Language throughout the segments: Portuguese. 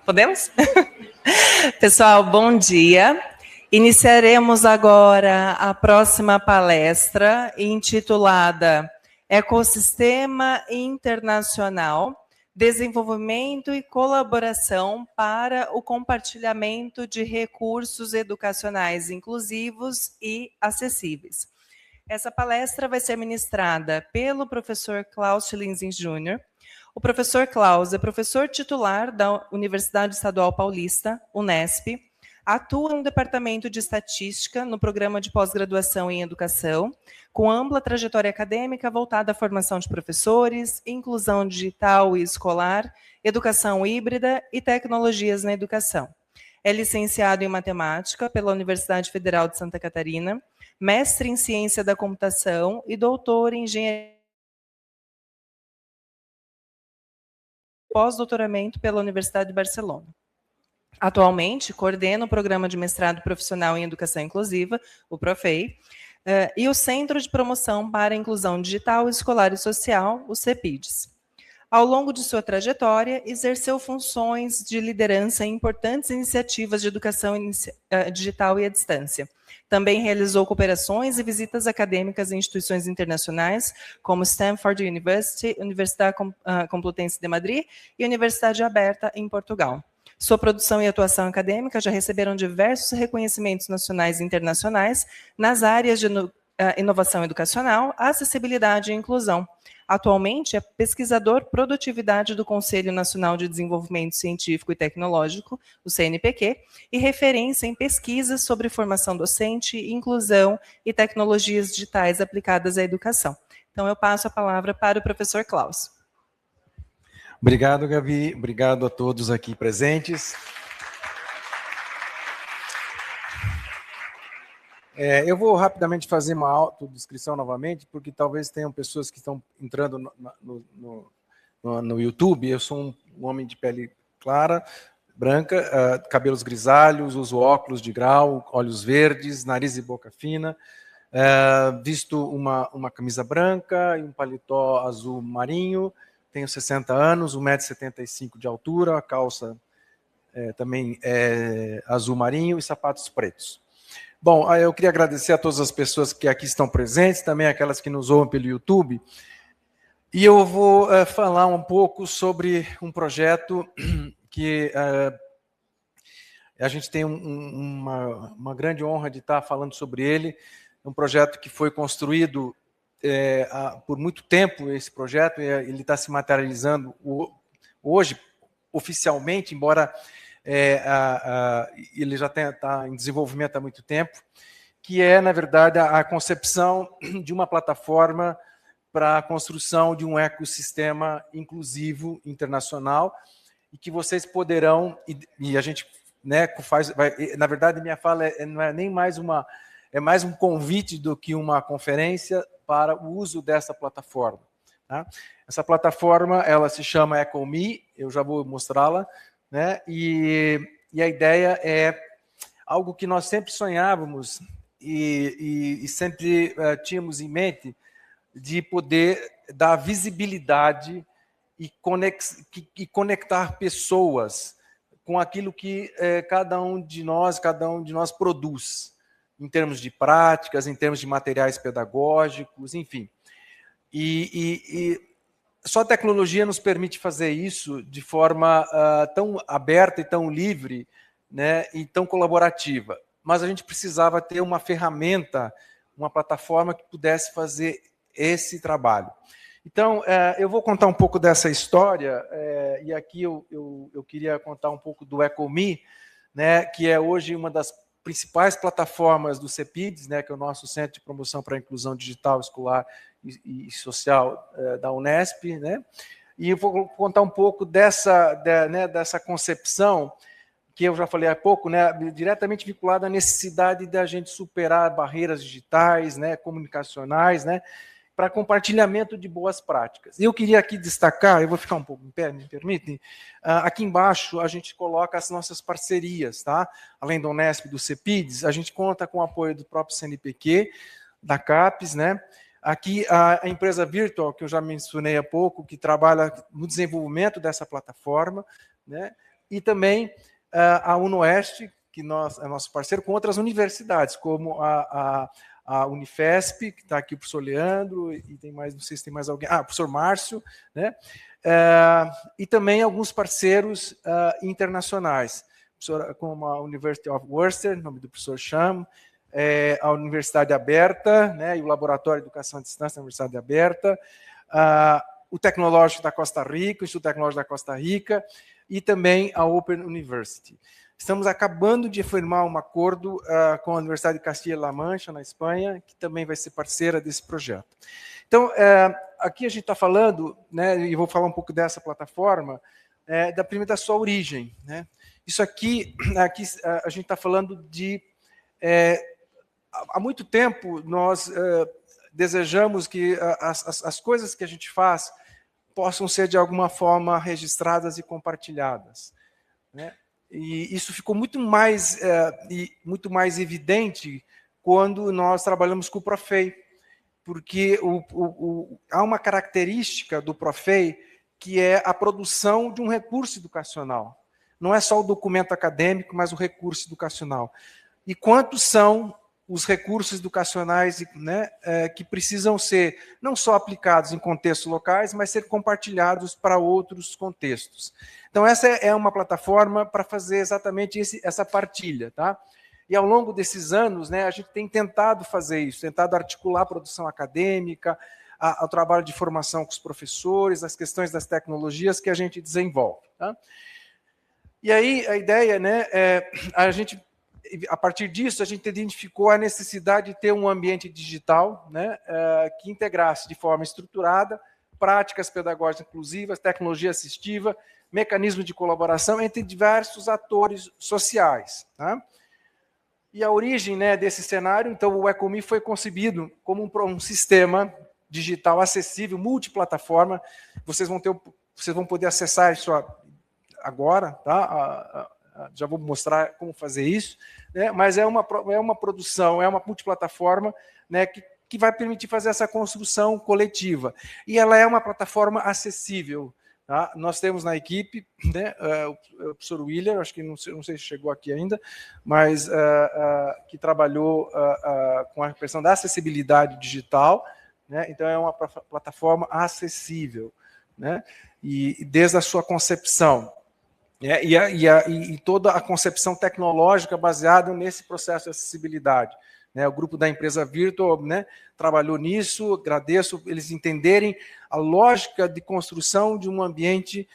Podemos? Pessoal, bom dia. Iniciaremos agora a próxima palestra, intitulada Ecossistema Internacional, Desenvolvimento e Colaboração para o Compartilhamento de Recursos Educacionais Inclusivos e Acessíveis. Essa palestra vai ser ministrada pelo professor Klaus Schlinzing Jr. O professor Klaus é professor titular da Universidade Estadual Paulista, Unesp, atua no Departamento de Estatística, no Programa de Pós-Graduação em Educação, com ampla trajetória acadêmica voltada à formação de professores, inclusão digital e escolar, educação híbrida e tecnologias na educação. É licenciado em Matemática pela Universidade Federal de Santa Catarina, mestre em Ciência da Computação e doutor em Engenharia. Pós-doutoramento pela Universidade de Barcelona. Atualmente, coordena o Programa de Mestrado Profissional em Educação Inclusiva, o PROFEI, e o Centro de Promoção para a Inclusão Digital, Escolar e Social, o CEPIDS. Ao longo de sua trajetória, exerceu funções de liderança em importantes iniciativas de educação digital e à distância. Também realizou cooperações e visitas acadêmicas em instituições internacionais, como Stanford University, Universidade Complutense de Madrid e Universidade Aberta, em Portugal. Sua produção e atuação acadêmica já receberam diversos reconhecimentos nacionais e internacionais nas áreas de inovação educacional, acessibilidade e inclusão. Atualmente é pesquisador produtividade do Conselho Nacional de Desenvolvimento Científico e Tecnológico, o CNPq, e referência em pesquisas sobre formação docente, inclusão e tecnologias digitais aplicadas à educação. Então, eu passo a palavra para o professor Klaus. Obrigado, Gabi. Obrigado a todos aqui presentes. Eu vou rapidamente fazer uma autodescrição novamente, porque talvez tenham pessoas que estão entrando no YouTube. Eu sou um homem de pele clara, branca, cabelos grisalhos, uso óculos de grau, olhos verdes, nariz e boca fina, visto uma camisa branca e um paletó azul marinho, tenho 60 anos, 1,75 m de altura, a calça também é azul marinho e sapatos pretos. Bom, eu queria agradecer a todas as pessoas que aqui estão presentes, também aquelas que nos ouvem pelo YouTube. E eu vou falar um pouco sobre um projeto que a gente tem uma grande honra de estar falando sobre ele. É um projeto que foi construído por muito tempo, esse projeto, ele está se materializando hoje, oficialmente, embora ele já está em desenvolvimento há muito tempo, que é, na verdade, a concepção de uma plataforma para a construção de um ecossistema inclusivo internacional e que vocês poderão, e a gente na verdade, minha fala não é nem mais é mais um convite do que uma conferência para o uso dessa plataforma. Tá? Essa plataforma, ela se chama EcoMe, eu já vou mostrá-la, né? E a ideia é algo que nós sempre sonhávamos e sempre tínhamos em mente, de poder dar visibilidade e conectar pessoas com aquilo que cada um de nós produz, em termos de práticas, em termos de materiais pedagógicos, enfim. E só a tecnologia nos permite fazer isso de forma tão aberta e tão livre, né, e tão colaborativa. Mas a gente precisava ter uma ferramenta, uma plataforma que pudesse fazer esse trabalho. Então, eu vou contar um pouco dessa história, e aqui eu queria contar um pouco do EcoMe, né, que é hoje uma das principais plataformas do CEPIDS, né, que é o nosso Centro de Promoção para a Inclusão Digital, Escolar e Social da Unesp, né? E eu vou contar um pouco dessa concepção, que eu já falei há pouco, né, diretamente vinculada à necessidade da gente superar barreiras digitais, né, comunicacionais, né, para compartilhamento de boas práticas. Eu queria aqui destacar, eu vou ficar um pouco em pé, me permitem? Aqui embaixo a gente coloca as nossas parcerias, tá? Além do Unesp e do CEPIDS, a gente conta com o apoio do próprio CNPq, da CAPES, né? Aqui a empresa Virtual, que eu já mencionei há pouco, que trabalha no desenvolvimento dessa plataforma, né? e também a UNOeste, que é nosso parceiro, com outras universidades, como a Unifesp, que está aqui o professor Leandro, e tem mais, não sei se tem mais alguém, o professor Márcio, né? E também alguns parceiros internacionais, como a University of Worcester, nome do professor Cham, a Universidade Aberta, né, e o Laboratório de Educação à Distância da Universidade Aberta, o Tecnológico da Costa Rica, o Instituto Tecnológico da Costa Rica, e também a Open University. Estamos acabando de firmar um acordo com a Universidade de Castilla-La Mancha, na Espanha, que também vai ser parceira desse projeto. Então, aqui a gente está falando, né, e vou falar um pouco dessa plataforma, da sua origem. Né? Isso aqui a gente está falando de... há muito tempo, nós desejamos que as coisas que a gente faz possam ser, de alguma forma, registradas e compartilhadas. Né? E isso ficou muito mais evidente quando nós trabalhamos com o Profei, porque há uma característica do Profei que é a produção de um recurso educacional. Não é só o documento acadêmico, mas o recurso educacional. E quantos são os recursos educacionais, né, que precisam ser não só aplicados em contextos locais, mas ser compartilhados para outros contextos. Então, essa é uma plataforma para fazer exatamente essa partilha. Tá? E ao longo desses anos, né, a gente tem tentado fazer isso, tentado articular a produção acadêmica, o trabalho de formação com os professores, as questões das tecnologias que a gente desenvolve. Tá? E aí, a ideia, né, a partir disso, a gente identificou a necessidade de ter um ambiente digital, né, que integrasse de forma estruturada práticas pedagógicas inclusivas, tecnologia assistiva, mecanismos de colaboração entre diversos atores sociais. Tá? E a origem, né, desse cenário, então, o EcoMe foi concebido como um sistema digital acessível, multiplataforma. Vocês vão poder acessar isso agora, tá? Já vou mostrar como fazer isso, né? Mas é uma produção, é uma multiplataforma, né, que vai permitir fazer essa construção coletiva. E ela é uma plataforma acessível. Tá? Nós temos na equipe, né, o professor William, acho que não sei se chegou aqui ainda, mas que trabalhou com a questão da acessibilidade digital, né? Então é uma plataforma acessível, né? E desde a sua concepção. E toda a concepção tecnológica baseada nesse processo de acessibilidade. Né, o grupo da empresa Virtual, né, trabalhou nisso, agradeço eles entenderem a lógica de construção de um ambiente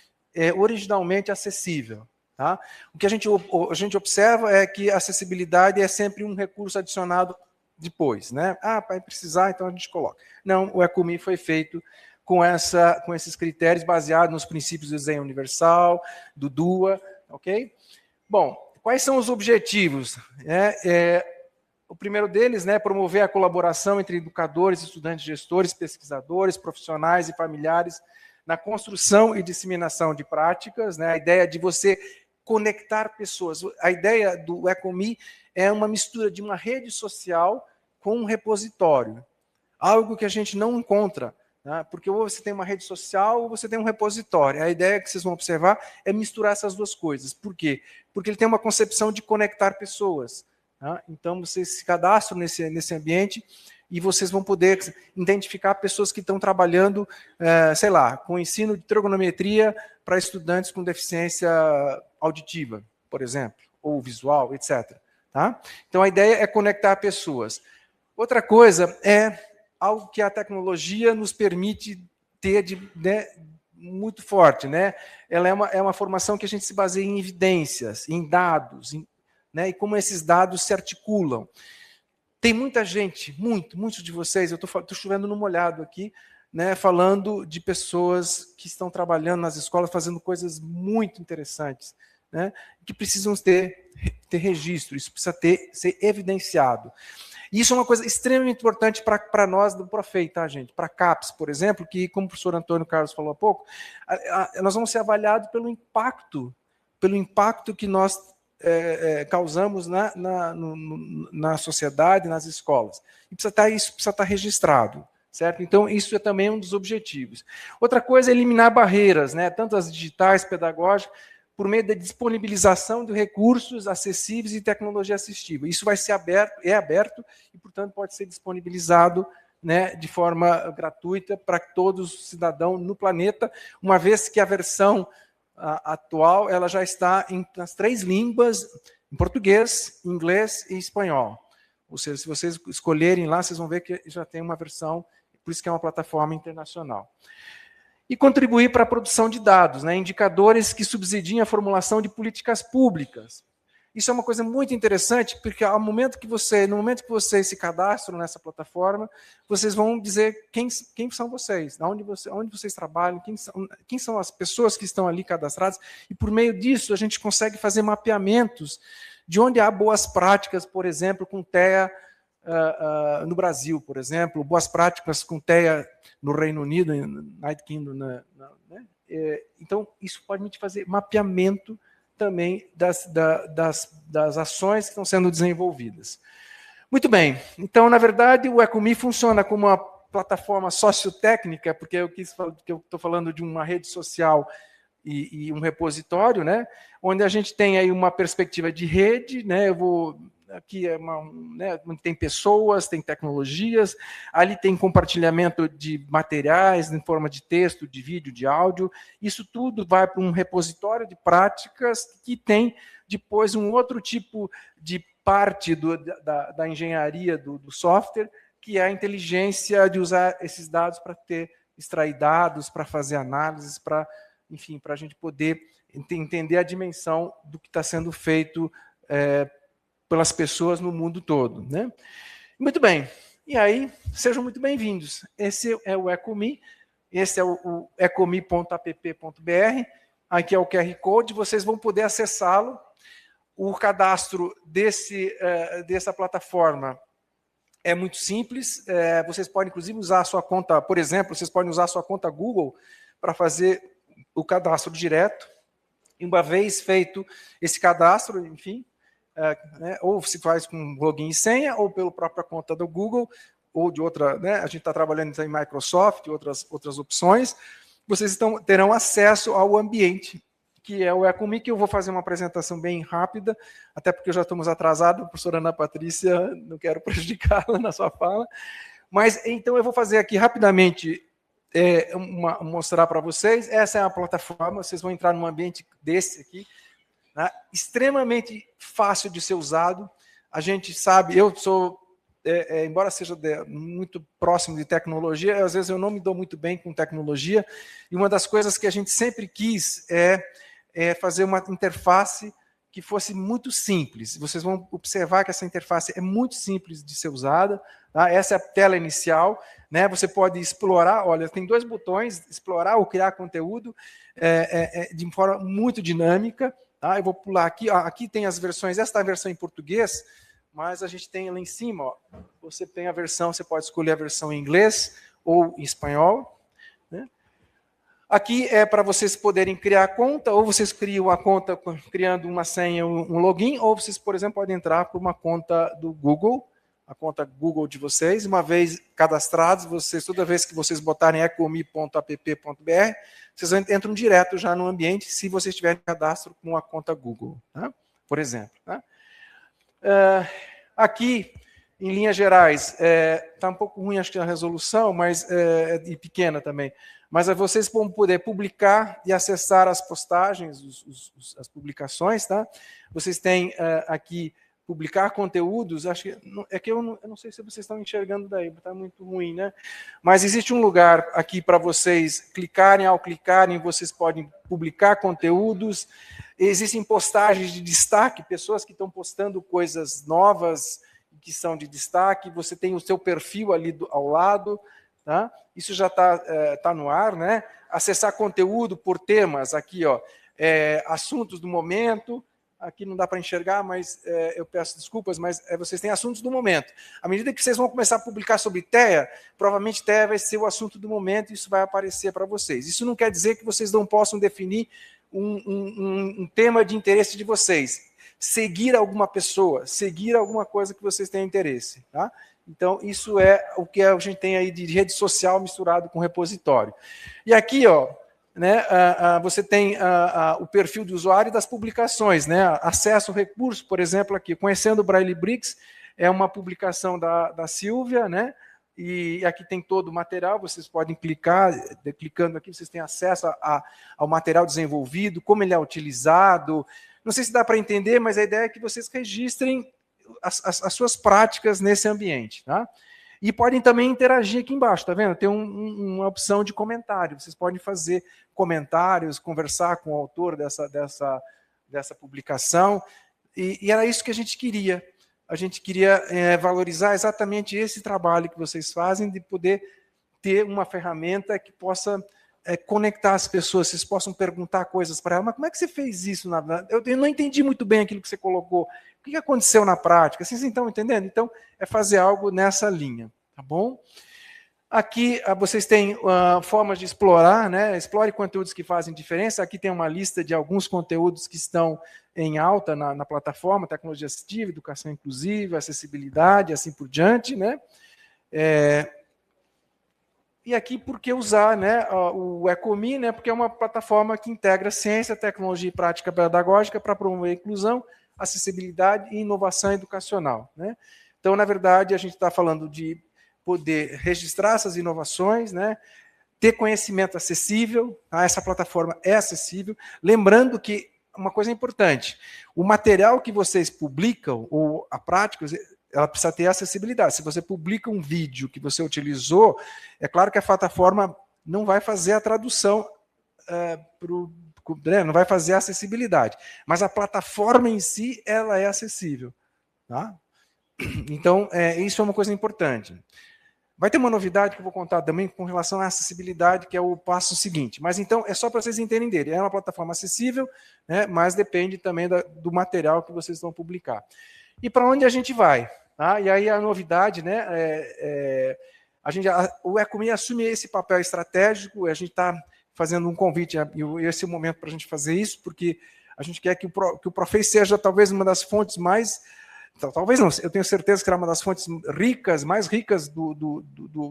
originalmente acessível. Tá? O que a gente observa é que a acessibilidade é sempre um recurso adicionado depois. Né? Vai precisar, então a gente coloca. Não, o EcoMe foi feito com esses critérios baseados nos princípios do desenho universal, do DUA, ok? Bom, quais são os objetivos? O primeiro deles, né, promover a colaboração entre educadores, estudantes, gestores, pesquisadores, profissionais e familiares na construção e disseminação de práticas, né, a ideia de você conectar pessoas. A ideia do EcoMe é uma mistura de uma rede social com um repositório, algo que a gente não encontra. Porque ou você tem uma rede social ou você tem um repositório. A ideia que vocês vão observar é misturar essas duas coisas. Por quê? Porque ele tem uma concepção de conectar pessoas. Tá? Então, vocês se cadastram nesse ambiente e vocês vão poder identificar pessoas que estão trabalhando, sei lá, com ensino de trigonometria para estudantes com deficiência auditiva, por exemplo, ou visual, etc. Tá? Então, a ideia é conectar pessoas. Outra coisa é algo que a tecnologia nos permite ter muito forte. Né? Ela é uma formação que a gente se baseia em evidências, em dados, né? E como esses dados se articulam. Tem muita gente, muitos de vocês, eu estou chovendo no molhado aqui, né, falando de pessoas que estão trabalhando nas escolas, fazendo coisas muito interessantes, né, que precisam ter registro, isso precisa ser evidenciado. E isso é uma coisa extremamente importante para nós do Profei, tá, gente? Para a CAPES, por exemplo, que, como o professor Antônio Carlos falou há pouco, nós vamos ser avaliados pelo impacto que nós causamos na sociedade, nas escolas. E isso precisa estar registrado, certo? Então, isso é também um dos objetivos. Outra coisa é eliminar barreiras, né? Tanto as digitais, pedagógicas, por meio da disponibilização de recursos acessíveis e tecnologia assistiva. Isso vai ser aberto, é aberto, e, portanto, pode ser disponibilizado, né, de forma gratuita para todos os cidadãos no planeta, uma vez que a versão atual ela já está nas 3 línguas, em português, inglês e espanhol. Ou seja, se vocês escolherem lá, vocês vão ver que já tem uma versão, por isso que é uma plataforma internacional. E contribuir para a produção de dados, né, indicadores que subsidiem a formulação de políticas públicas. Isso é uma coisa muito interessante, porque no momento que vocês se cadastram nessa plataforma, vocês vão dizer quem são vocês, onde vocês trabalham, quem são as pessoas que estão ali cadastradas, e por meio disso a gente consegue fazer mapeamentos de onde há boas práticas, por exemplo, com TEA no Brasil, por exemplo, boas práticas com TEA no Reino Unido, United Kingdom, né? Então, isso pode me fazer mapeamento também das ações que estão sendo desenvolvidas. Muito bem, então, na verdade, o EcoMe funciona como uma plataforma sociotécnica, porque eu estou falando de uma rede social e um repositório, né, onde a gente tem aí uma perspectiva de rede, né, aqui né, onde tem pessoas, tem tecnologias, ali tem compartilhamento de materiais em forma de texto, de vídeo, de áudio. Isso tudo vai para um repositório de práticas que tem depois um outro tipo de parte da engenharia do software, que é a inteligência de usar esses dados para extrair dados, para fazer análises, para, enfim, para a gente poder entender a dimensão do que está sendo feito pelas pessoas no mundo todo, né? Muito bem. E aí, sejam muito bem-vindos. Esse é o EcoMe, esse é o ecome.app.br, aqui é o QR Code, vocês vão poder acessá-lo. O cadastro dessa plataforma é muito simples, vocês podem, inclusive, usar a sua conta, por exemplo, vocês podem usar a sua conta Google para fazer o cadastro direto. E uma vez feito esse cadastro, enfim, né, ou se faz com login e senha, ou pela própria conta do Google, ou de outra, né, a gente está trabalhando em Microsoft, outras opções, vocês terão acesso ao ambiente, que é o EcoMe, que eu vou fazer uma apresentação bem rápida, até porque já estamos atrasados, a professora Ana Patrícia, não quero prejudicá-la na sua fala, mas então eu vou fazer aqui rapidamente, mostrar para vocês, essa é a plataforma, vocês vão entrar num ambiente desse aqui, né, extremamente fácil de ser usado. A gente sabe, eu sou, embora seja muito próximo de tecnologia, às vezes eu não me dou muito bem com tecnologia, e uma das coisas que a gente sempre quis é fazer uma interface que fosse muito simples. Vocês vão observar que essa interface é muito simples de ser usada. Tá? Essa é a tela inicial. Né? Você pode explorar, olha, tem 2 botões, explorar ou criar conteúdo de forma muito dinâmica. Tá? Eu vou pular aqui. Aqui tem as versões, esta é a versão em português, mas a gente tem lá em cima, ó, você tem a versão, você pode escolher a versão em inglês ou em espanhol. Né? Aqui é para vocês poderem criar conta, ou vocês criam a conta criando uma senha, um login, ou vocês, por exemplo, podem entrar por uma conta do Google, a conta Google de vocês. Uma vez cadastrados, toda vez que vocês botarem ecome.app.br, vocês entram direto já no ambiente, se vocês tiverem cadastro com a conta Google, tá? Por exemplo. Tá? Aqui, em linhas gerais, está um pouco ruim, acho que a resolução, mas e pequena também. Mas vocês vão poder publicar e acessar as postagens, as publicações, tá? Vocês têm aqui publicar conteúdos, acho que eu não sei se vocês estão enxergando daí, está muito ruim, né? Mas existe um lugar aqui para vocês clicarem, ao clicarem vocês podem publicar conteúdos, existem postagens de destaque, pessoas que estão postando coisas novas, que são de destaque, você tem o seu perfil ali ao lado, tá? Isso já tá no ar, né? Acessar conteúdo por temas, aqui, ó, assuntos do momento, aqui não dá para enxergar, mas eu peço desculpas, mas vocês têm assuntos do momento. À medida que vocês vão começar a publicar sobre TEA, provavelmente TEA vai ser o assunto do momento e isso vai aparecer para vocês. Isso não quer dizer que vocês não possam definir um tema de interesse de vocês. Seguir alguma pessoa, seguir alguma coisa que vocês tenham interesse. Tá? Então, isso é o que a gente tem aí de rede social misturado com repositório. E aqui, ó, né, você tem o perfil do usuário e das publicações, né, acesso ao recurso, por exemplo, aqui, Conhecendo o Braille Bricks, é uma publicação da Silvia, né, e aqui tem todo o material, vocês podem clicar, clicando aqui, vocês têm acesso ao material desenvolvido, como ele é utilizado. Não sei se dá para entender, mas a ideia é que vocês registrem as suas práticas nesse ambiente, tá? E podem também interagir aqui embaixo, tá vendo? Tem uma opção de comentário. Vocês podem fazer comentários, conversar com o autor dessa publicação. E era isso que a gente queria. A gente queria valorizar exatamente esse trabalho que vocês fazem, de poder ter uma ferramenta que possa conectar as pessoas, vocês possam perguntar coisas para ela. Mas como é que você fez isso? Eu não entendi muito bem aquilo que você colocou. O que aconteceu na prática? Vocês estão entendendo? Então, é fazer algo nessa linha, tá bom? Aqui vocês têm formas de explorar, né? Explore conteúdos que fazem diferença. Aqui tem uma lista de alguns conteúdos que estão em alta na plataforma, tecnologia assistiva, educação inclusiva, acessibilidade, assim por diante, né? E aqui, por que usar, né, o ECOME, né? Porque é uma plataforma que integra ciência, tecnologia e prática pedagógica para promover a inclusão, acessibilidade e inovação educacional, né? Então, na verdade, a gente está falando de poder registrar essas inovações, né? Ter conhecimento acessível, tá? Essa plataforma é acessível. Lembrando que uma coisa importante, o material que vocês publicam, ou a prática, ela precisa ter acessibilidade. Se você publica um vídeo que você utilizou, é claro que a plataforma não vai fazer a tradução não vai fazer a acessibilidade, mas a plataforma em si, ela é acessível, tá? Então, isso é uma coisa importante. Vai ter uma novidade que eu vou contar também com relação à acessibilidade, que é o passo seguinte. Mas, então, é só para vocês entenderem. É uma plataforma acessível, né, mas depende também do material que vocês vão publicar. E para onde a gente vai? Tá? E aí a novidade, né, o ECOME assume esse papel estratégico, a gente está fazendo um convite, e esse é o momento para a gente fazer isso, porque a gente quer que o Profei seja talvez uma das fontes mais... Talvez não, eu tenho certeza que era uma das fontes mais ricas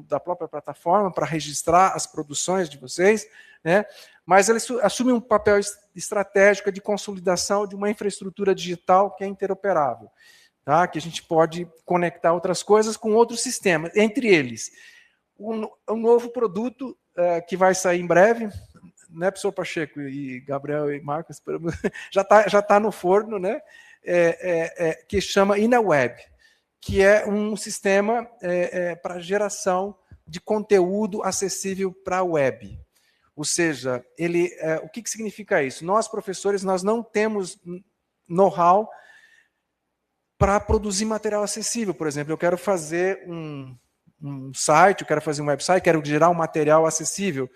da própria plataforma para registrar as produções de vocês, né? Mas ele assume um papel estratégico de consolidação de uma infraestrutura digital que é interoperável, tá? Que a gente pode conectar outras coisas com outros sistemas, entre eles um novo produto que vai sair em breve, né, professor Pacheco e Gabriel e Marcos, já tá no forno, né? Que chama InaWeb, que é um sistema para geração de conteúdo acessível para a web. Ou seja, o que significa isso? Nós, professores, nós não temos know-how para produzir material acessível. Por exemplo, eu quero fazer um site, eu quero fazer um website, quero gerar um material acessível.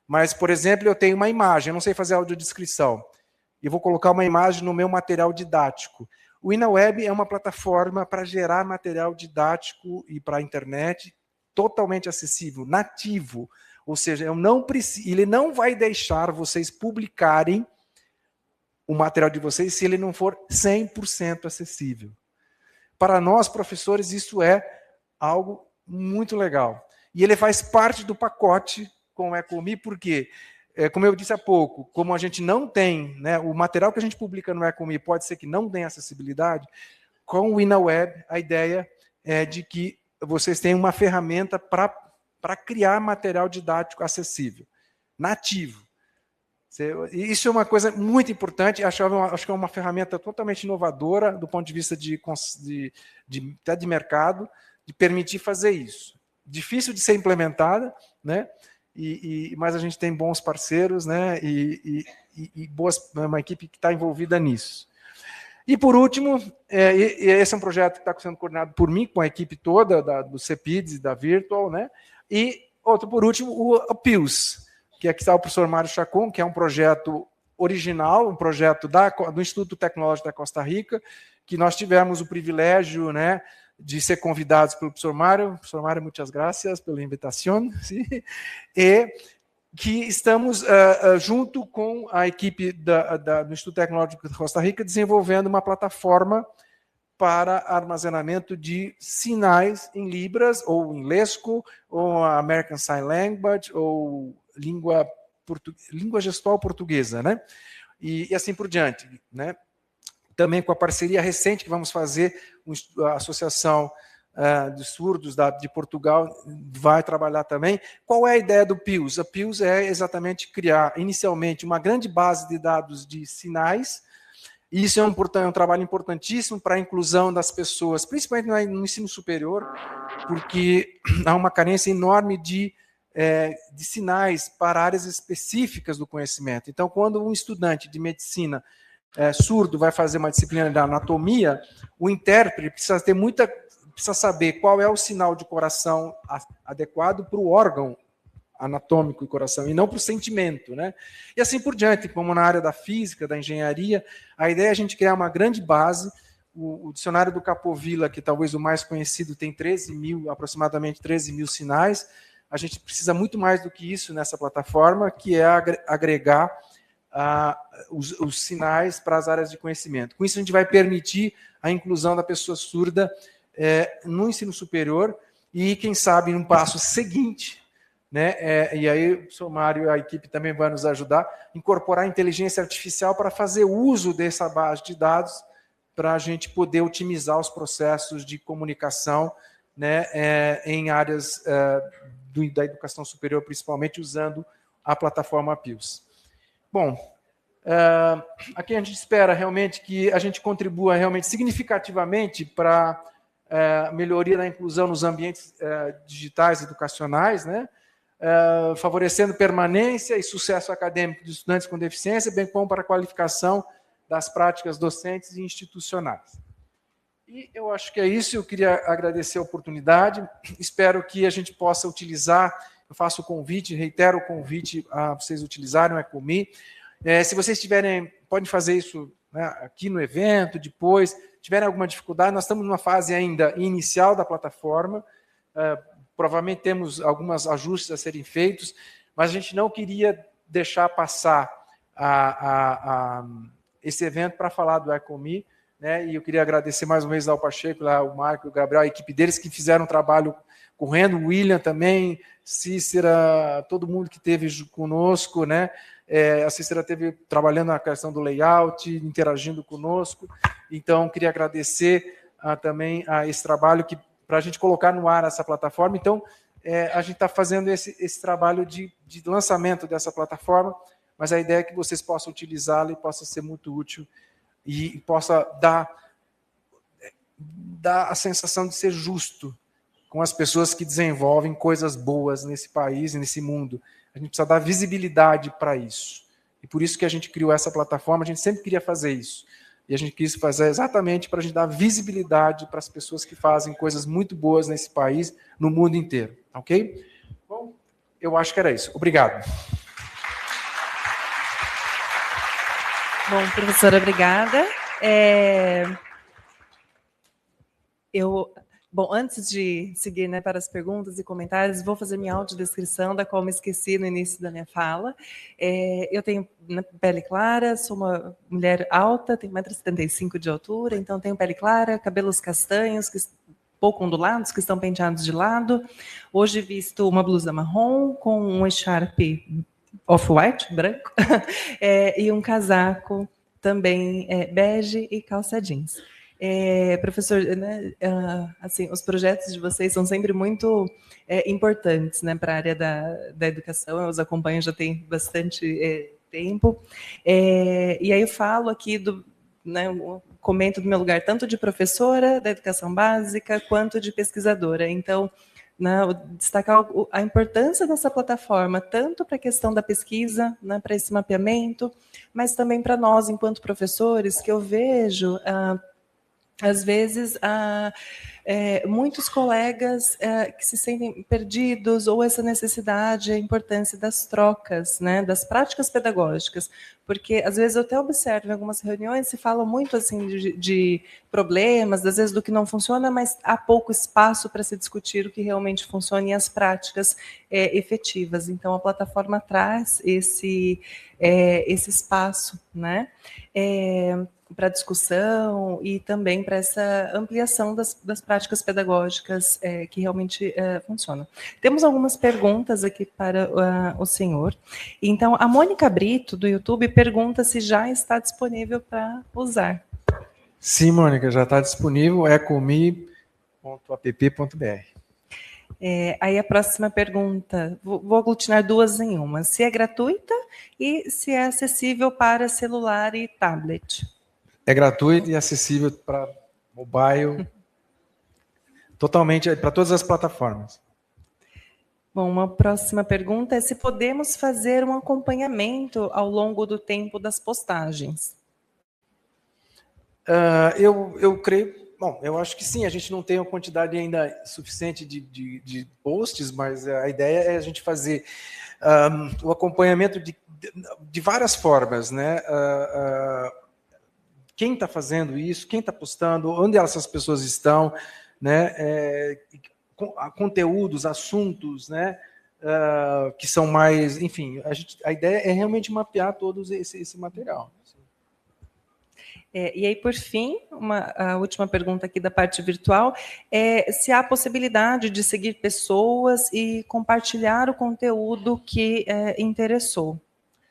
Mas, por exemplo, eu tenho uma imagem, eu não sei fazer audiodescrição. E vou colocar uma imagem no meu material didático. O InaWeb é uma plataforma para gerar material didático e para a internet totalmente acessível, nativo. Ou seja, ele não vai deixar vocês publicarem o material de vocês se ele não for 100% acessível. Para nós, professores, isso é algo muito legal. E ele faz parte do pacote com o ECOME, porque, como eu disse há pouco, como a gente não tem, né, o material que a gente publica no ECOME pode ser que não tenha acessibilidade, com o InaWeb, a ideia é de que vocês tenham uma ferramenta para criar material didático acessível, nativo. Isso é uma coisa muito importante, acho que é uma ferramenta totalmente inovadora do ponto de vista de mercado, de permitir fazer isso. Difícil de ser implementada, né? Mas a gente tem bons parceiros, né? E uma equipe que está envolvida nisso. E, por último, esse é um projeto que está sendo coordenado por mim, com a equipe toda do CEPIDS e da Virtual, né? E, por último, o PILS, que aqui está o professor Mário Chacon, que é um projeto original, um projeto do Instituto Tecnológico da Costa Rica, que nós tivemos o privilégio, né, de ser convidados pelo professor Mário. Professor Mário, muitas graças pela invitação. Sim. E que estamos, junto com a equipe do Instituto Tecnológico da Costa Rica, desenvolvendo uma plataforma para armazenamento de sinais em Libras, ou em Lesco, ou American Sign Language, ou língua língua gestual portuguesa, né? E assim por diante, né? Também com a parceria recente que vamos fazer, a Associação de Surdos de Portugal vai trabalhar também. Qual é a ideia do PIUS? A PIUS é exatamente criar, inicialmente, uma grande base de dados de sinais. E isso é um trabalho importantíssimo para a inclusão das pessoas, principalmente no ensino superior, porque há uma carência enorme de sinais para áreas específicas do conhecimento. Então, quando um estudante de medicina surdo vai fazer uma disciplina de anatomia, o intérprete precisa saber qual é o sinal de coração adequado para o órgão anatômico e coração, e não para o sentimento, né? E assim por diante, como na área da física, da engenharia, a ideia é a gente criar uma grande base. O dicionário do Capovilla, que talvez o mais conhecido, tem aproximadamente 13 mil sinais. A gente precisa muito mais do que isso nessa plataforma, que é agregar os sinais para as áreas de conhecimento. Com isso, a gente vai permitir a inclusão da pessoa surda no ensino superior e, quem sabe, num passo seguinte, né? E aí o Sr. Mário e a equipe também vai nos ajudar, incorporar a inteligência artificial para fazer uso dessa base de dados para a gente poder otimizar os processos de comunicação, né, em áreas da educação superior, principalmente usando a plataforma PIUS. Bom, aqui a gente espera realmente que a gente contribua realmente significativamente para a melhoria da inclusão nos ambientes digitais educacionais, né, favorecendo permanência e sucesso acadêmico dos estudantes com deficiência, bem como para a qualificação das práticas docentes e institucionais. E eu acho que é isso, eu queria agradecer a oportunidade, espero que a gente possa utilizar, eu faço o convite, reitero o convite a vocês utilizarem o EcoMe. Se vocês podem fazer isso, né, aqui no evento, depois, tiverem alguma dificuldade, nós estamos numa fase ainda inicial da plataforma, provavelmente temos alguns ajustes a serem feitos, mas a gente não queria deixar passar esse evento para falar do EcoMe, né? E eu queria agradecer mais uma vez ao Pacheco, o Marco, o Gabriel, a equipe deles que fizeram um trabalho correndo, o William também, Cícera, todo mundo que esteve conosco, né? A Cícera esteve trabalhando na questão do layout, interagindo conosco, então queria agradecer também a esse trabalho para a gente colocar no ar essa plataforma. Então, a gente está fazendo esse trabalho de lançamento dessa plataforma, mas a ideia é que vocês possam utilizá-la e possa ser muito útil e possa dar a sensação de ser justo com as pessoas que desenvolvem coisas boas nesse país e nesse mundo. A gente precisa dar visibilidade para isso. E por isso que a gente criou essa plataforma, a gente sempre queria fazer isso. E a gente quis fazer exatamente para a gente dar visibilidade para as pessoas que fazem coisas muito boas nesse país, no mundo inteiro. Ok? Bom, eu acho que era isso. Obrigado. Bom, professora, obrigada. Bom, antes de seguir, né, para as perguntas e comentários, vou fazer minha audiodescrição, da qual me esqueci no início da minha fala. Eu tenho pele clara, sou uma mulher alta, tenho 1,75 m de altura, então tenho pele clara, cabelos castanhos, pouco ondulados, que estão penteados de lado. Hoje visto uma blusa marrom com um echarpe off-white, branco, e um casaco também bege e calça jeans. Professor, né, assim, os projetos de vocês são sempre muito importantes, né, para a área da educação. Eu os acompanho já tem bastante tempo. E aí eu falo aqui né, comento do meu lugar tanto de professora da educação básica quanto de pesquisadora. Então, destacar a importância dessa plataforma, tanto para a questão da pesquisa, né, para esse mapeamento, mas também para nós, enquanto professores, que eu vejo, às vezes, muitos colegas que se sentem perdidos, ou essa necessidade, a importância das trocas, né, das práticas pedagógicas, porque às vezes eu até observo em algumas reuniões se fala muito assim de problemas, às vezes do que não funciona, mas há pouco espaço para se discutir o que realmente funciona e as práticas efetivas. Então a plataforma traz esse espaço, né, para discussão e também para essa ampliação das práticas práticas pedagógicas que realmente funcionam. Temos algumas perguntas aqui para o senhor. Então, a Mônica Brito, do YouTube, pergunta se já está disponível para usar. Sim, Mônica, já está disponível, ecomi.app.br. Aí a próxima pergunta, vou aglutinar duas em uma. Se é gratuita e se é acessível para celular e tablet. É gratuito e acessível para mobile, totalmente para todas as plataformas. Bom, uma próxima pergunta é se podemos fazer um acompanhamento ao longo do tempo das postagens. Eu creio, bom, eu acho que sim, a gente não tem uma quantidade ainda suficiente de posts, mas a ideia é a gente fazer o acompanhamento de várias formas, né? Quem está fazendo isso, quem está postando, onde essas pessoas estão, né? Conteúdos, assuntos, né? Que são mais, enfim, a ideia é realmente mapear todo esse material. E aí, por fim, a última pergunta aqui da parte virtual é se há possibilidade de seguir pessoas e compartilhar o conteúdo que interessou.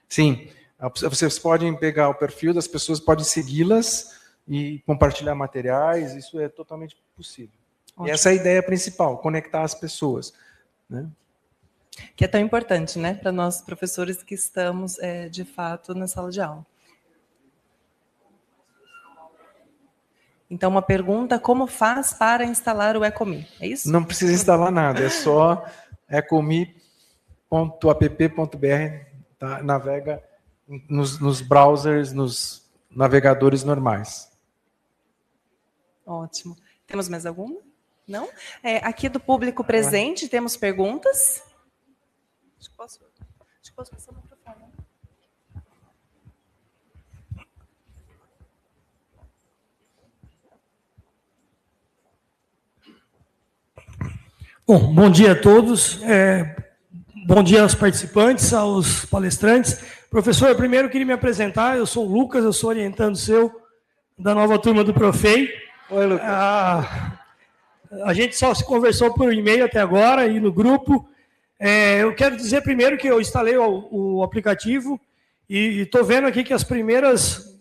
Sim, vocês podem pegar o perfil das pessoas, podem segui-las e compartilhar materiais, isso é totalmente possível. Ótimo. E essa é a ideia principal, conectar as pessoas, né? Que é tão importante, né, para nós professores que estamos, de fato, na sala de aula. Então, uma pergunta, como faz para instalar o Ecomi? É isso? Não precisa instalar nada, é só ecomi.app.br, tá? Navega nos browsers, nos navegadores normais. Ótimo. Temos mais alguma? Não? Aqui do público presente, temos perguntas? Acho que posso passar o microfone. Bom dia a todos, bom dia aos participantes, aos palestrantes. Professor, primeiro eu queria me apresentar, eu sou o Lucas, eu sou orientando seu da nova turma do Profei. Oi, Lucas. A gente só se conversou por e-mail até agora e no grupo. Eu quero dizer primeiro que eu instalei o aplicativo e estou vendo aqui que as primeiras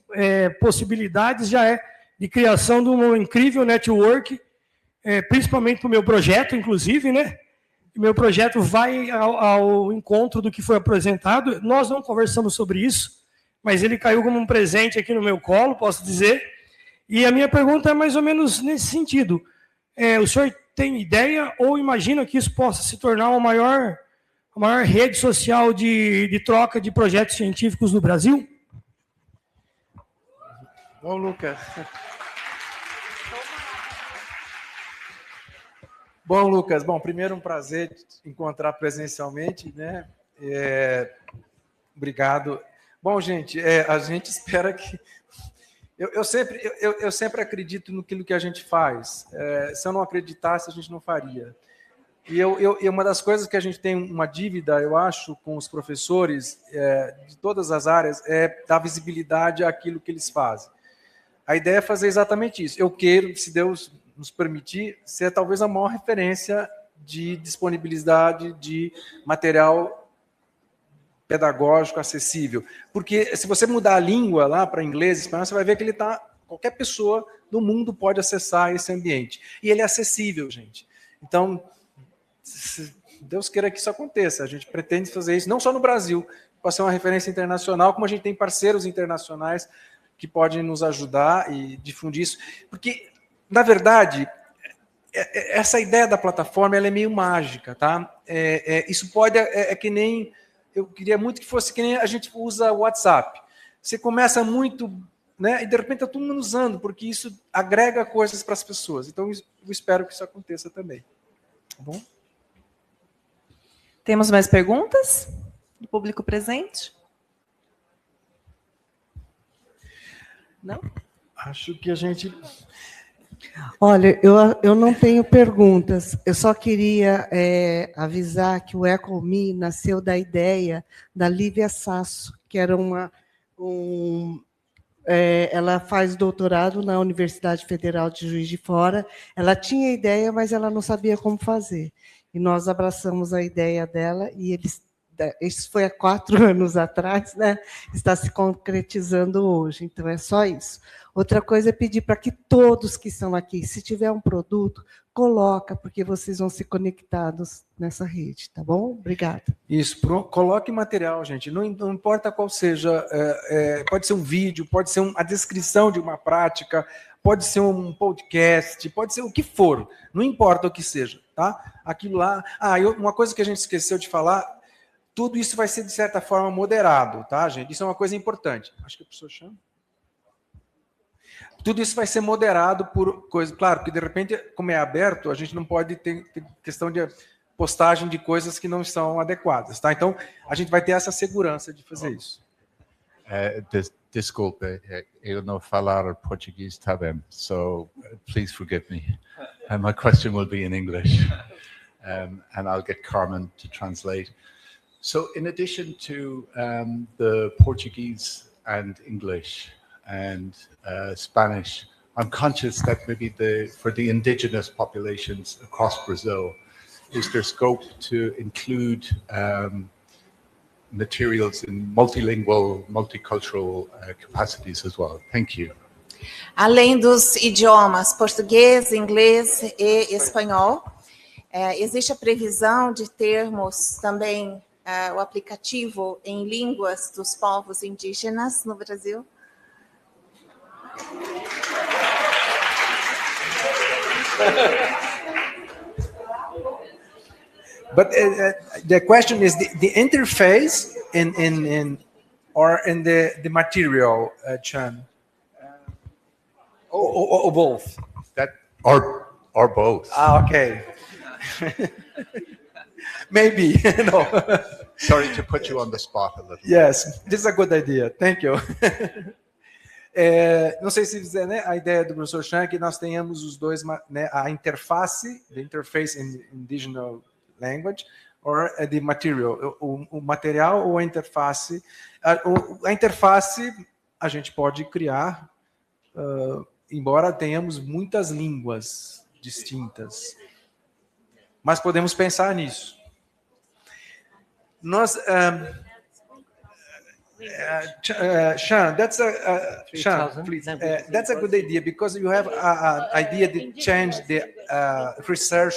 possibilidades já é de criação de uma incrível network, principalmente para o meu projeto, inclusive, né? Meu projeto vai ao encontro do que foi apresentado. Nós não conversamos sobre isso, mas ele caiu como um presente aqui no meu colo, posso dizer. E a minha pergunta é mais ou menos nesse sentido. O senhor tem ideia ou imagina que isso possa se tornar a maior rede social de troca de projetos científicos no Brasil? Bom, Lucas. Bom, Lucas, primeiro um prazer te encontrar presencialmente, né? Obrigado. Bom, gente, a gente espera que... Eu sempre acredito naquilo que a gente faz. Se eu não acreditasse, a gente não faria. E uma das coisas que a gente tem uma dívida, eu acho, com os professores de todas as áreas, é dar visibilidade àquilo que eles fazem. A ideia é fazer exatamente isso. Eu quero, se Deus nos permitir, ser talvez a maior referência de disponibilidade de material pedagógico acessível. Porque se você mudar a língua lá para inglês, espanhol, você vai ver que qualquer pessoa do mundo pode acessar esse ambiente. E ele é acessível, gente. Então, se Deus queira que isso aconteça. A gente pretende fazer isso não só no Brasil, para ser uma referência internacional, como a gente tem parceiros internacionais que podem nos ajudar e difundir isso. Porque, na verdade, essa ideia da plataforma ela é meio mágica, tá? Isso pode... que nem... Eu queria muito que fosse que nem a gente usa o WhatsApp. Você começa muito, né? E de repente está todo mundo usando, porque isso agrega coisas para as pessoas. Então, eu espero que isso aconteça também. Tá bom? Temos mais perguntas do público presente? Não? Acho que a gente... Olha, eu não tenho perguntas, eu só queria avisar que o Ecomi nasceu da ideia da Lívia Sasso, que era ela faz doutorado na Universidade Federal de Juiz de Fora. Ela tinha ideia, mas ela não sabia como fazer. E nós abraçamos a ideia dela, e isso foi há 4 anos atrás, né? Está se concretizando hoje. Então, é só isso. Outra coisa é pedir para que todos que estão aqui, se tiver um produto, coloca, porque vocês vão ser conectados nessa rede, tá bom? Obrigada. Isso, coloque material, gente, não importa qual seja, pode ser um vídeo, pode ser a descrição de uma prática, pode ser um podcast, pode ser o que for, não importa o que seja, tá? Aquilo lá... uma coisa que a gente esqueceu de falar, tudo isso vai ser, de certa forma, moderado, tá, gente? Isso é uma coisa importante. Acho que a pessoa chama. Tudo isso vai ser moderado por coisa... Claro, que de repente, como é aberto, a gente não pode ter questão de postagem de coisas que não são adequadas, tá? Então, a gente vai ter essa segurança de fazer isso. Desculpe, eu não falar português também, so please forgive me. My question will be in English, and I'll get Carmen to translate. So, in addition to the Portuguese and English and Spanish, I'm conscious that maybe for the indigenous populations across Brazil, is there scope to include materials in multilingual, multicultural capacities as well? Thank you. Além dos idiomas português, inglês e espanhol, existe a previsão de termos também o aplicativo em línguas dos povos indígenas no Brasil? But the question is the interface in the material, Chan, or both? Or both. Okay. Maybe. No. Sorry to put you on the spot a little. Yes, this is a good idea. Thank you. Não sei se dizer, né, a ideia do professor Chan é que nós tenhamos os dois, né, a interface, the interface in indigenous language, or the material, o material ou a interface. A interface a gente pode criar, embora tenhamos muitas línguas distintas, mas podemos pensar nisso. Nós... Sean, that's a good idea, because you have an idea to change the research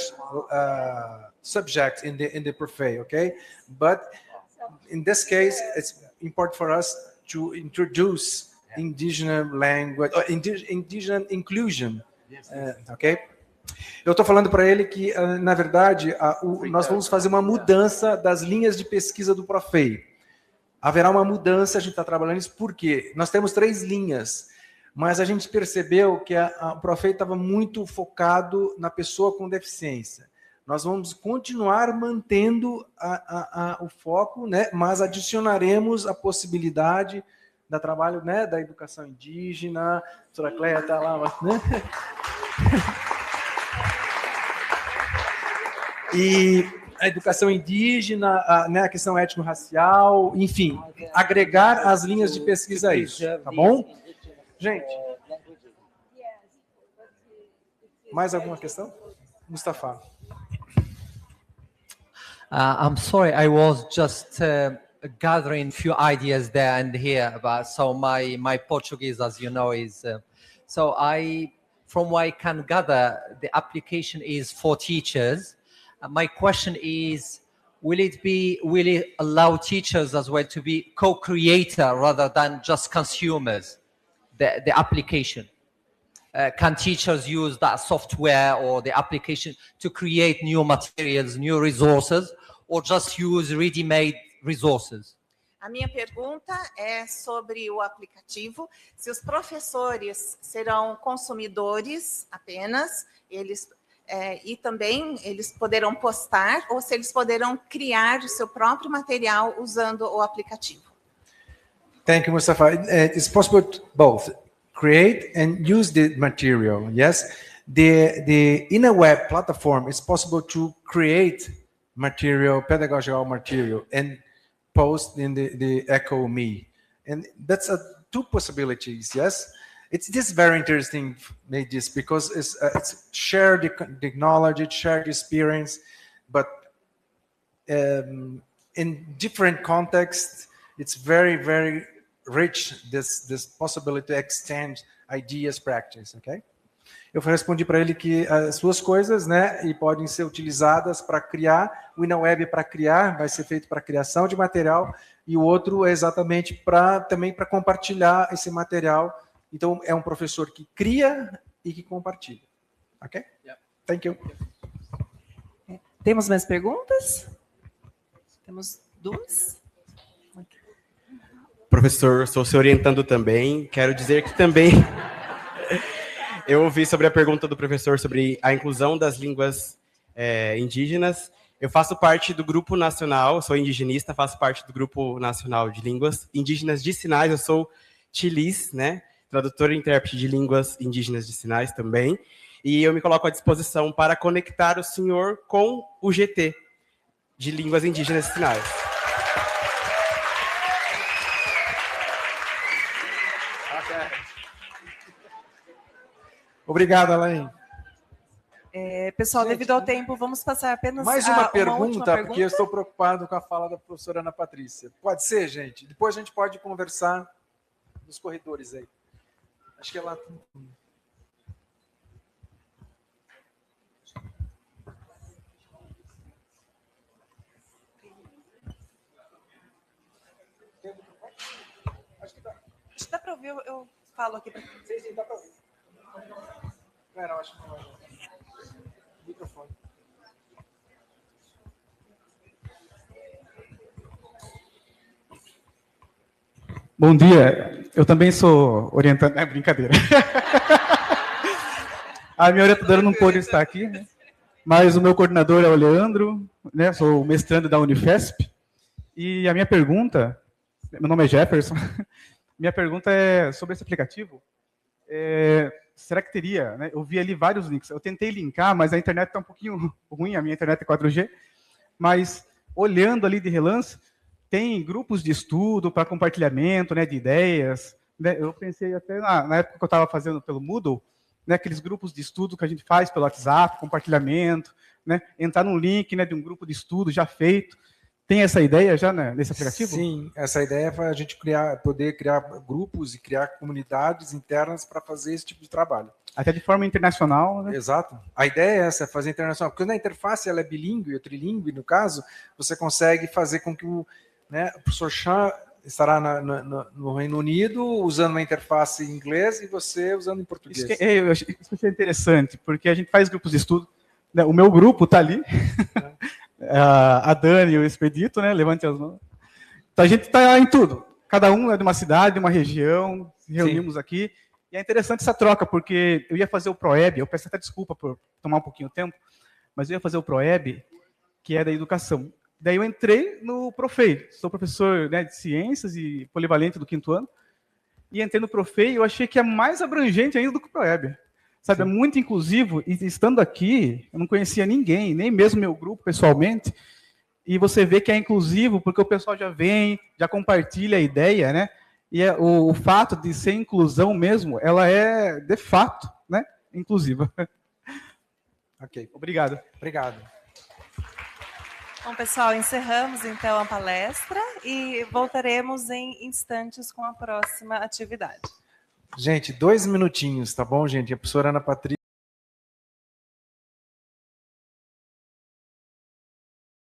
subject in the buffet, okay? But in this case, it's important for us to introduce indigenous language, or indigenous inclusion, okay? Eu estou falando para ele que, na verdade, nós vamos fazer uma mudança das linhas de pesquisa do Profei. Haverá uma mudança, a gente está trabalhando isso, porque nós temos 3 linhas, mas a gente percebeu que o Profei estava muito focado na pessoa com deficiência. Nós vamos continuar mantendo o foco, né, mas adicionaremos a possibilidade do trabalho, né, da educação indígena. A doutora Cléia está lá, né? E a educação indígena, né, a questão étnico-racial, enfim, agregar as linhas de pesquisa a isso, tá bom? Gente, mais alguma questão? Mustafa. I'm sorry, I was just gathering few ideas there and here, but so my Portuguese, as you know, is so from what I can gather, the application is for teachers. My question is, will it allow teachers as well to be co-creator rather than just consumers, the application? Can teachers use that software or the application to create new materials, new resources, or just use ready-made resources? A minha pergunta é sobre o aplicativo. Se os professores serão consumidores apenas, e também eles poderão postar, ou se eles poderão criar o seu próprio material usando o aplicativo. Thank you, Mustafa. It's possible to both create and use the material. Yes, in a web platform, it's possible to create material, pedagogical material, and post in the ECHO.me, and that's a two possibilities, yes? It's this very interesting, made this, because it's shared the knowledge, it's shared experience, but in different contexts, it's very, very rich, this possibility to extend ideas, practice, okay? Eu respondi para ele que as suas coisas, né, e podem ser utilizadas para criar, o InnoWeb para criar, vai ser feito para criação de material, e o outro é exatamente também para compartilhar esse material. Então, é um professor que cria e que compartilha. Ok? Yeah. Thank you. Temos mais perguntas? Temos duas? Professor, estou se orientando também. Quero dizer que também eu ouvi sobre a pergunta do professor sobre a inclusão das línguas indígenas. Eu faço parte do Grupo Nacional, sou indigenista, faço parte do Grupo Nacional de Línguas Indígenas de Sinais. Eu sou TILIS, né? Tradutor e intérprete de línguas indígenas de sinais também. E eu me coloco à disposição para conectar o senhor com o GT de línguas indígenas de sinais. Obrigado, Alain. Pessoal, devido ao tempo, vamos passar apenas mais uma pergunta, porque eu estou preocupado com a fala da professora Ana Patrícia. Pode ser, gente? Depois a gente pode conversar nos corredores aí. Acho que ela... Acho que dá para ouvir, eu falo aqui. Sim, dá para ouvir. Não, acho que não vai. Microfone. Bom dia, eu também sou orientando... É brincadeira. A minha orientadora não pôde estar aqui, né? Mas o meu coordenador é o Leandro, né? Sou mestrando da Unifesp. E a minha pergunta, meu nome é Jefferson, minha pergunta é sobre esse aplicativo. Será que teria, né? Eu vi ali vários links, eu tentei linkar, mas a internet está um pouquinho ruim, a minha internet é 4G, mas olhando ali de relance, tem grupos de estudo para compartilhamento, né, de ideias, né? Eu pensei até na época que eu estava fazendo pelo Moodle, né, aqueles grupos de estudo que a gente faz pelo WhatsApp, compartilhamento, né, entrar num link, né, de um grupo de estudo já feito. Tem essa ideia já, né, nesse aplicativo? Sim, essa ideia é a gente poder criar grupos e criar comunidades internas para fazer esse tipo de trabalho. Até de forma internacional, né? Exato. A ideia é essa, fazer internacional. Porque quando a interface ela é bilíngue ou trilíngue, no caso, você consegue fazer com que o professor Chan estará no Reino Unido usando uma interface em inglês e você usando em português. Eu achei isso interessante, porque a gente faz grupos de estudo. Né, o meu grupo está ali. A Dani e o Expedito, né? Levante as mãos. Então a gente está em tudo. Cada um é de uma cidade, de uma região, se reunimos aqui. E é interessante essa troca, porque eu ia fazer o ProEB, eu peço até desculpa por tomar um pouquinho de tempo, mas eu ia fazer o ProEB, que é da educação. Daí eu entrei no Profei, sou professor, né, de ciências e polivalente do 5º ano, e entrei no Profei e eu achei que é mais abrangente ainda do que o ProEB. Sabe, é muito inclusivo, e estando aqui, eu não conhecia ninguém, nem mesmo meu grupo pessoalmente, e você vê que é inclusivo, porque o pessoal já vem, já compartilha a ideia, né? E o fato de ser inclusão mesmo, ela é, de fato, né, inclusiva. Ok. Obrigado. Obrigado. Bom, pessoal, encerramos então a palestra e voltaremos em instantes com a próxima atividade. Gente, 2 minutinhos, tá bom, gente? A professora Ana Patrícia